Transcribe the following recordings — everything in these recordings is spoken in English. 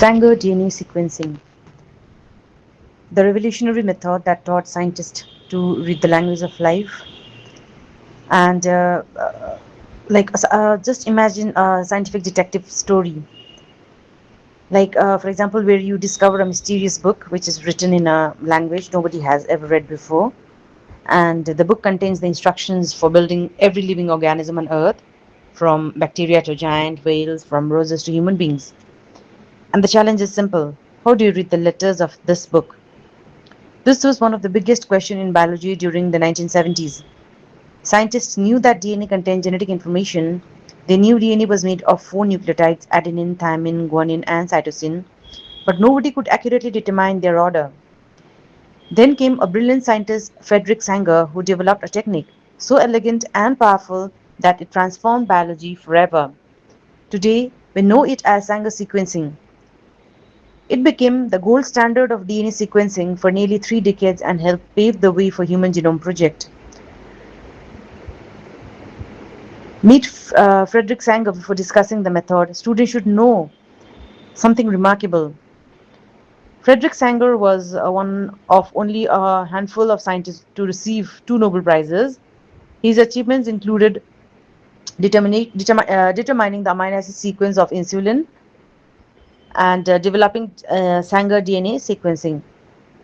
Sanger DNA sequencing, the revolutionary method that taught scientists to read the language of life. And just imagine a scientific detective story, for example, where you discover a mysterious book which is written in a language nobody has ever read before. And the book contains the instructions for building every living organism on Earth, from bacteria to giant whales, from roses to human beings. And the challenge is simple: how do you read the letters of this book? This was one of the biggest questions in biology during the 1970s. Scientists knew that DNA contained genetic information. They knew DNA was made of four nucleotides: adenine, thymine, guanine, and cytosine, but nobody could accurately determine their order. Then came a brilliant scientist, Frederick Sanger, who developed a technique so elegant and powerful that it transformed biology forever. Today, we know it as Sanger sequencing. It became the gold standard of DNA sequencing for nearly 3 decades and helped pave the way for Human Genome Project. Meet Frederick Sanger before discussing the method. Students should know something remarkable. Frederick Sanger was one of only a handful of scientists to receive two Nobel Prizes. His achievements included determining the amino acid sequence of insulin and developing Sanger DNA sequencing.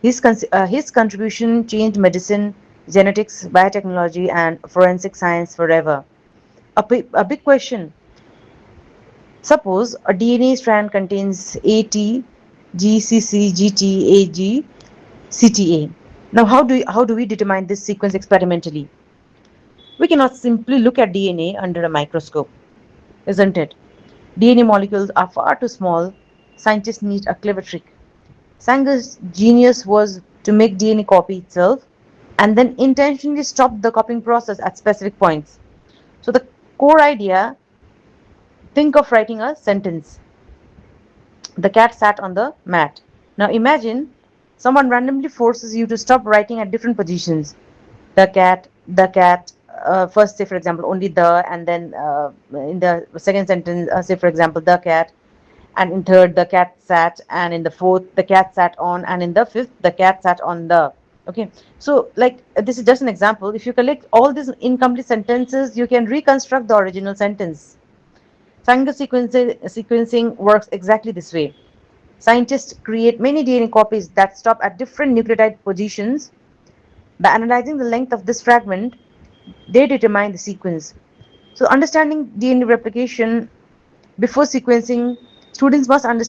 His contribution changed medicine, genetics, biotechnology, and forensic science forever. A big question: suppose a DNA strand contains AT, GCC, GT, AG, CTA. Now, how do we determine this sequence experimentally? We cannot simply look at DNA under a microscope, isn't it? DNA molecules are far too small. Scientists need a clever trick. Sanger's genius was to make DNA copy itself and then intentionally stop the copying process at specific points. So the core idea: think of writing a sentence. The cat sat on the mat. Now imagine someone randomly forces you to stop writing at different positions. The cat, first say for example only the, and then in the second sentence say for example the cat, and in third the cat sat, and in the fourth the cat sat on, and in the fifth the cat sat on the. Okay, so this is just an example. If you collect all these incomplete sentences, you can reconstruct the original sentence. Sanger sequencing works exactly this way. Scientists create many DNA copies that stop at different nucleotide positions. By analyzing the length of this fragment, they determine the sequence. So understanding DNA replication before sequencing, students must understand